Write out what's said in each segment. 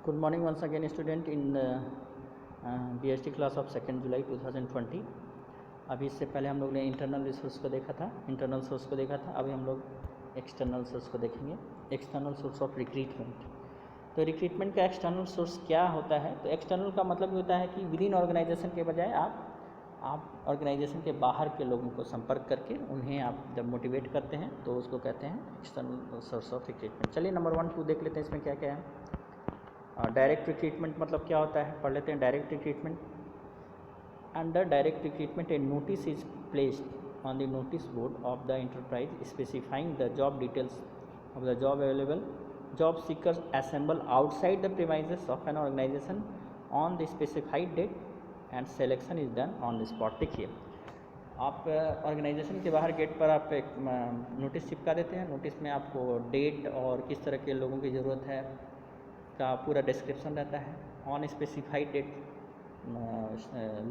Good morning once again student in BST class of 2 जुलाई 2020। अभी इससे पहले हम लोग ने इंटरनल रिसोर्स को देखा था, इंटरनल सोर्स को देखा था। अभी हम लोग एक्सटर्नल सोर्स को देखेंगे, एक्सटर्नल सोर्स ऑफ रिक्रूटमेंट। तो रिक्रूटमेंट का एक्सटर्नल सोर्स क्या होता है? तो एक्सटर्नल का मतलब ये होता है कि विद इन ऑर्गेनाइजेशन के बजाय आप ऑर्गेनाइजेशन के बाहर के लोगों को संपर्क करके उन्हें आप जब मोटिवेट करते हैं तो उसको कहते हैं एक्सटर्नल सोर्स ऑफ रिक्रूटमेंट। चलिए नंबर 1 2 देख लेते हैं इसमें क्या क्या है। डायरेक्ट रिक्रूटमेंट मतलब क्या होता है, पढ़ लेते हैं। Direct recruitment, under direct recruitment A notice is placed on the notice board of the enterprise specifying the job details of the job available. Job seekers assemble outside the premises of an organization on the specified date and selection is done on the spot। देखिए आप organisation के बाहर gate पर आप एक notice चिपका देते हैं। नोटिस में आपको डेट और किस तरह के लोगों की ज़रूरत है का पूरा डिस्क्रिप्शन रहता है। ऑन स्पेसिफाइड डेट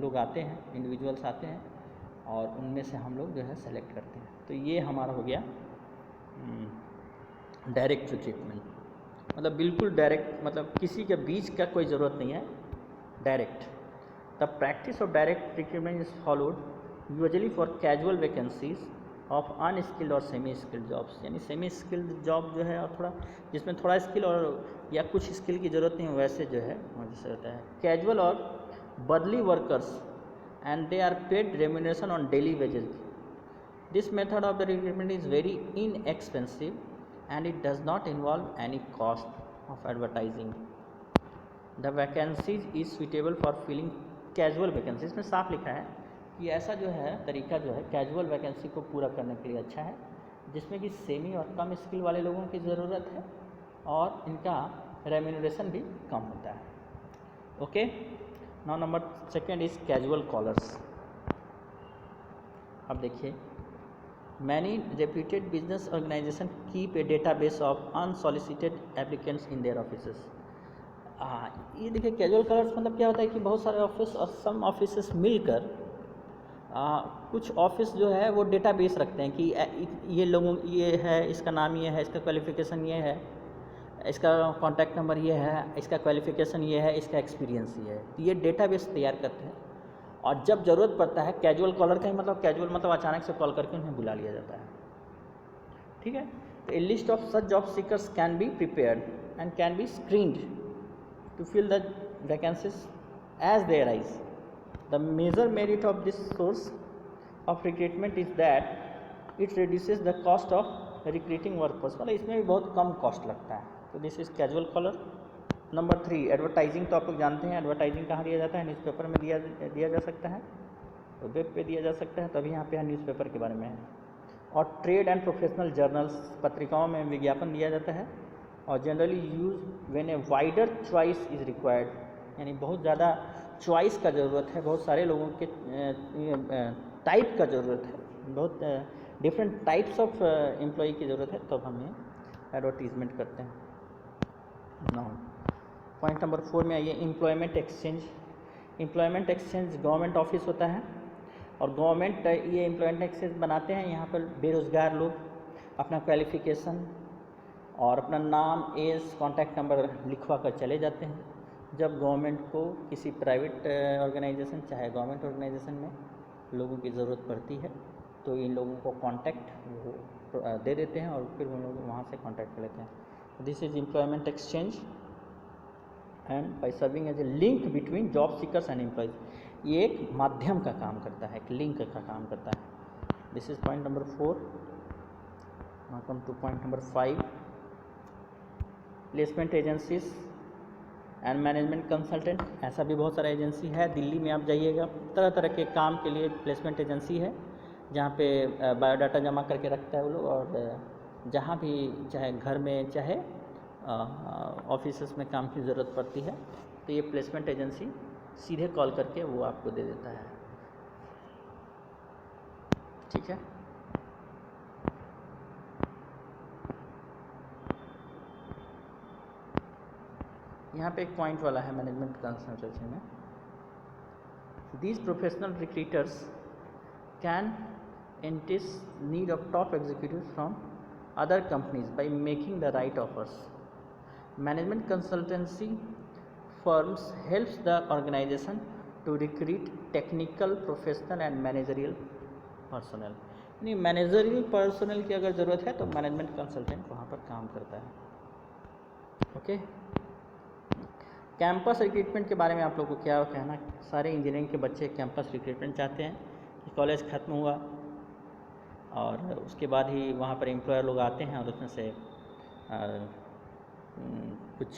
लोग आते हैं, इंडिविजुअल्स आते हैं और उनमें से हम लोग जो है सेलेक्ट करते हैं। तो ये हमारा हो गया डायरेक्ट रिक्रूटमेंट। मतलब बिल्कुल डायरेक्ट, मतलब किसी के बीच का कोई ज़रूरत नहीं है, direct. The practice of direct recruitment is followed usually for casual vacancies of unskilled और सेमी स्किल्ड जॉब्स। यानी सेमी स्किल्ड जॉब जो है और थोड़ा जिसमें थोड़ा स्किल और या कुछ स्किल की ज़रूरत नहीं, वैसे जो है जैसे होता है कैजुअल और बदली workers and they are paid remuneration on daily wages. This method of the recruitment is very inexpensive and it does not involve any cost of advertising. The vacancies is suitable for filling casual vacancies। इसमें साफ लिखा है कि ऐसा जो है तरीका जो है कैजुअल वैकेंसी को पूरा करने के लिए अच्छा है, जिसमें कि सेमी और कम स्किल वाले लोगों की ज़रूरत है और इनका रेम्यूनरेशन भी कम होता है। Okay, now number 2 is casual callers. अब देखिए, Many reputed business organizations keep a database of unsolicited applicants in their offices। ये देखिए कैजुअल कलर्स मतलब क्या होता है कि बहुत सारे ऑफिस और सम ऑफिसेस मिलकर कुछ ऑफिस जो है वो डेटाबेस रखते हैं कि ये लोगों ये है, इसका नाम ये है, इसका क्वालिफिकेशन ये है, इसका कॉन्टैक्ट नंबर ये है, इसका क्वालिफिकेशन ये है, इसका एक्सपीरियंस ये है। तो ये डेटाबेस तैयार करते हैं और जब ज़रूरत पड़ता है कैजुअल कॉलर का ही मतलब कैजुअल मतलब अचानक से कॉल करके उन्हें बुला लिया जाता है। ठीक है, तो a list of such job seekers can be prepared and can be screened to fill the vacancies as they arise. The major merit of this source of recruitment is that it reduces the cost of recruiting workforce. मतलब इसमें भी बहुत कम cost लगता है। तो this is casual caller. Number 3 advertising. तो आप लोग जानते हैं एडवर्टाइजिंग कहाँ दिया जाता है, न्यूज़पेपर में दिया जा सकता है, तो वेब पे दिया जा सकता है। तभी यहाँ पे न्यूज़पेपर के बारे में है। और ट्रेड एंड प्रोफेशनल जर्नल्स, पत्रिकाओं में विज्ञापन दिया जाता है और generally use when a wider choice is required. यानी बहुत ज़्यादा चॉइस का ज़रूरत है, बहुत सारे लोगों के टाइप का ज़रूरत है, बहुत डिफरेंट टाइप्स ऑफ एम्प्लॉय की ज़रूरत है, तब हम ये एडवर्टीजमेंट करते हैं। नाउ पॉइंट नंबर 4 में आइए, employment exchange. Employment exchange government office होता है और गवर्नमेंट ये एम्प्लॉयमेंट एक्सचेंज बनाते हैं। यहाँ पर बेरोज़गार लोग अपना क्वालिफ़िकेशन और अपना नाम, एज, कॉन्टैक्ट नंबर लिखवा कर चले जाते हैं। जब गवर्नमेंट को किसी प्राइवेट ऑर्गेनाइजेशन चाहे गवर्नमेंट ऑर्गेनाइजेशन में लोगों की ज़रूरत पड़ती है तो इन लोगों को कॉन्टैक्ट वो दे देते हैं और फिर वो लोग वहाँ से कॉन्टैक्ट कर लेते हैं। This is employment exchange and by serving as a link between job seekers and employers. ये एक माध्यम का काम करता है, एक लिंक का काम करता है। This is point number 4। Now come two point number 5, placement agencies and management consultant. ऐसा भी बहुत सारा एजेंसी है। दिल्ली में आप जाइएगा, तरह तरह के काम के लिए प्लेसमेंट एजेंसी है जहाँ पे बायोडाटा जमा करके रखता है वो लोग, और जहाँ भी चाहे घर में चाहे ऑफिस में काम की ज़रूरत पड़ती है तो ये प्लेसमेंट एजेंसी सीधे कॉल करके वो आपको दे देता है। ठीक है, यहाँ पे एक पॉइंट वाला है मैनेजमेंट कंसल्टेंसी में। These professional recruiters can entice need of top executives from other companies by making the right offers. Management consultancy firms helps the organization to recruit technical, professional and managerial personnel. यानी managerial personal की अगर ज़रूरत है तो management consultant वहाँ पर काम करता है. ओके, कैंपस रिक्रूटमेंट के बारे में आप लोग को क्या कहना. सारे इंजीनियरिंग के बच्चे कैंपस रिक्रूटमेंट चाहते हैं कि कॉलेज ख़त्म हुआ और उसके बाद ही वहाँ पर एम्प्लॉयर लोग आते हैं और उसमें से कुछ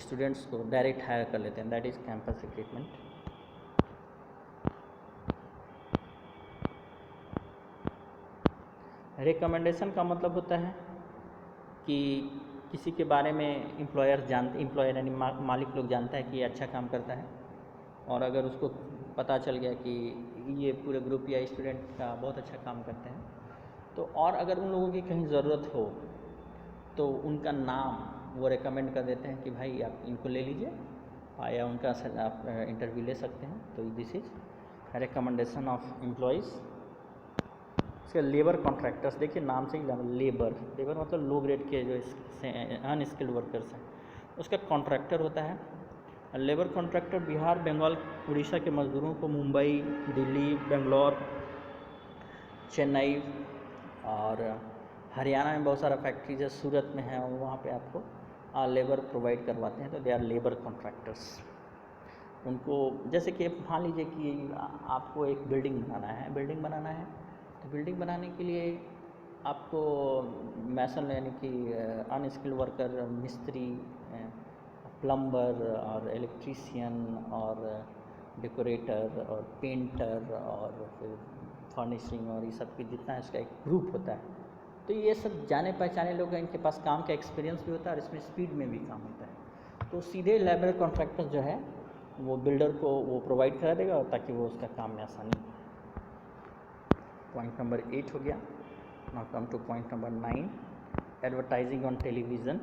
स्टूडेंट्स को डायरेक्ट हायर कर लेते हैं. That is campus recruitment. Recommendation का मतलब होता है कि किसी के बारे में एम्प्लॉयर यानी मालिक लोग जानता है कि ये अच्छा काम करता है और अगर उसको पता चल गया कि ये पूरे ग्रुप या स्टूडेंट का बहुत अच्छा काम करते हैं तो और अगर उन लोगों की कहीं ज़रूरत हो तो उनका नाम वो रेकमेंड कर देते हैं कि भाई आप इनको ले लीजिए या उनका आप इंटरव्यू ले सकते हैं. तो this is recommendation of employees. इसके लेबर कॉन्ट्रैक्टर्स देखिए नाम से ही लेबर मतलब लो ग्रेड के जो अनस्किल्ड वर्कर्स हैं उसका कॉन्ट्रैक्टर होता है. लेबर कॉन्ट्रैक्टर बिहार, बंगाल, उड़ीसा के मज़दूरों को मुंबई, दिल्ली, बेंगलोर, चेन्नई और हरियाणा में बहुत सारा फैक्ट्रीज है, सूरत में है और वहाँ पे आपको लेबर प्रोवाइड करवाते हैं. तो दे आर लेबर कॉन्ट्रैक्टर्स. उनको जैसे कि मान लीजिए कि आपको एक बिल्डिंग बनाना है तो बिल्डिंग बनाने के लिए आपको मैसन यानी कि अनस्किल्ड वर्कर, मिस्त्री, प्लम्बर और इलेक्ट्रीशियन और डेकोरेटर और पेंटर और फिर फर्निशिंग और ये सब की जितना है उसका एक ग्रुप होता है. तो ये सब जाने पहचाने लोग हैं, इनके पास काम का एक्सपीरियंस भी होता है और इसमें स्पीड में भी काम होता है. तो सीधे लेबर कॉन्ट्रैक्टर जो है वो बिल्डर को वो प्रोवाइड करा देगा ताकि वो उसका काम में आसानी. पॉइंट नंबर 8 हो गया. Now come two point number 9, advertising on television,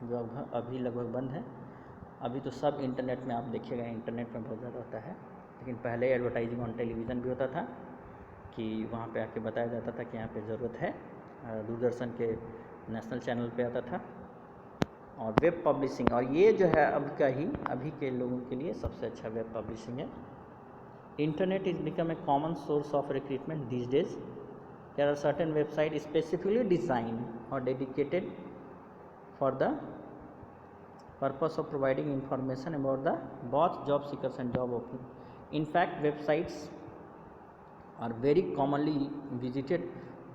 जो अभी लगभग बंद है. अभी तो सब इंटरनेट में आप देखिएगा, इंटरनेट में बहुत ज़्यादा होता है, लेकिन पहले एडवर्टाइजिंग ऑन टेलीविज़न भी होता था कि वहाँ पे आके बताया जाता था कि यहाँ पे ज़रूरत है. दूरदर्शन के नेशनल चैनल पे आता था. और वेब पब्लिशिंग, और ये जो है अभी के लोगों के लिए सबसे अच्छा वेब पब्लिशिंग है. Internet is become a common source of recruitment these days. There are certain websites specifically designed or dedicated for the purpose of providing information about the both job seekers and job openings. In fact, websites are very commonly visited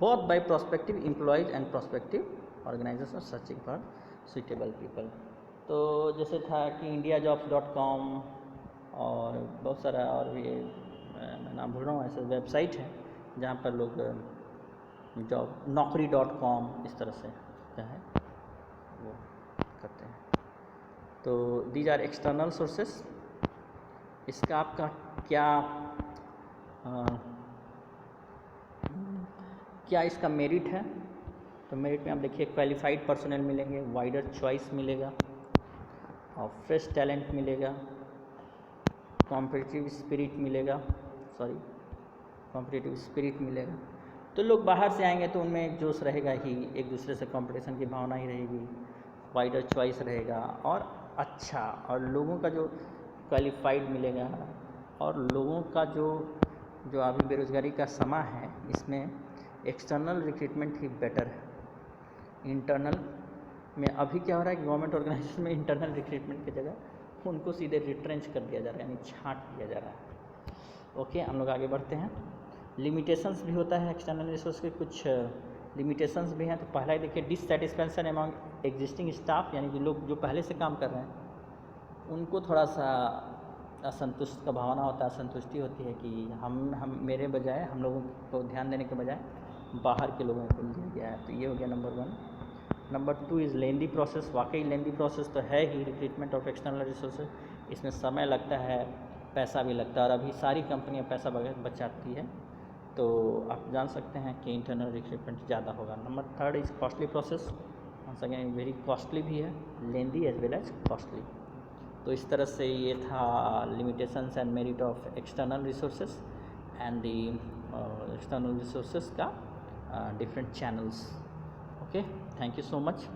both by prospective employees and prospective organizations searching for suitable people. तो जैसे था कि indiajobs.com और बहुत सारा और भी मैं नाम भूल रहा हूँ ऐसे वेबसाइट है जहाँ पर लोग जॉब, naukri.com इस तरह से क्या है वो करते हैं. तो दीज आर एक्सटर्नल सोर्सेस. इसका आपका क्या इसका मेरिट है. तो मेरिट में आप देखिए क्वालिफाइड पर्सनल मिलेंगे, वाइडर चॉइस मिलेगा और फ्रेश टैलेंट मिलेगा, कॉम्पिटिटिव स्पिरिट मिलेगा. तो लोग बाहर से आएंगे तो उनमें एक जोश रहेगा ही, एक दूसरे से कंपटीशन की भावना ही रहेगी, वाइडर चॉइस रहेगा और अच्छा, और लोगों का जो क्वालिफाइड मिलेगा और लोगों का जो अभी बेरोज़गारी का समय है इसमें एक्सटर्नल रिक्रूटमेंट ही बेटर है. इंटरनल में अभी क्या हो रहा है कि गवर्नमेंट ऑर्गेनाइजेशन में इंटरनल रिक्रूटमेंट की जगह उनको सीधे रिट्रेंच कर दिया जा रहा है, यानी छांट दिया जा रहा है. ओके, हम लोग आगे बढ़ते हैं. लिमिटेशंस भी होता है एक्सटर्नल रिसोर्स के, कुछ लिमिटेशंस भी हैं. तो पहला ही देखिए, डिससेटिस्फैक्शन अमंग एग्जिस्टिंग स्टाफ, यानी कि लोग जो पहले से काम कर रहे हैं उनको थोड़ा सा असंतुष्ट का भावना होता है, असंतुष्टि होती है कि हम मेरे बजाय, हम लोगों को ध्यान देने के बजाय बाहर के लोगों को लिया गया है. तो ये हो गया number 1. Number 2 is lengthy process. वाकई लेंदी प्रोसेस तो है ही रिक्रूटमेंट ऑफ एक्सटर्नल रिसोर्सेज. इसमें समय लगता है, पैसा भी लगता है, और अभी सारी कंपनियां पैसा बचाती है. तो आप जान सकते हैं कि इंटरनल रिक्रूटमेंट ज़्यादा होगा. Number 3 is costly process. Once again very costly भी है, lengthy as well as costly. तो इस तरह से ये था limitations and merit of external resources and the external resources का different channels. Okay, thank you so much.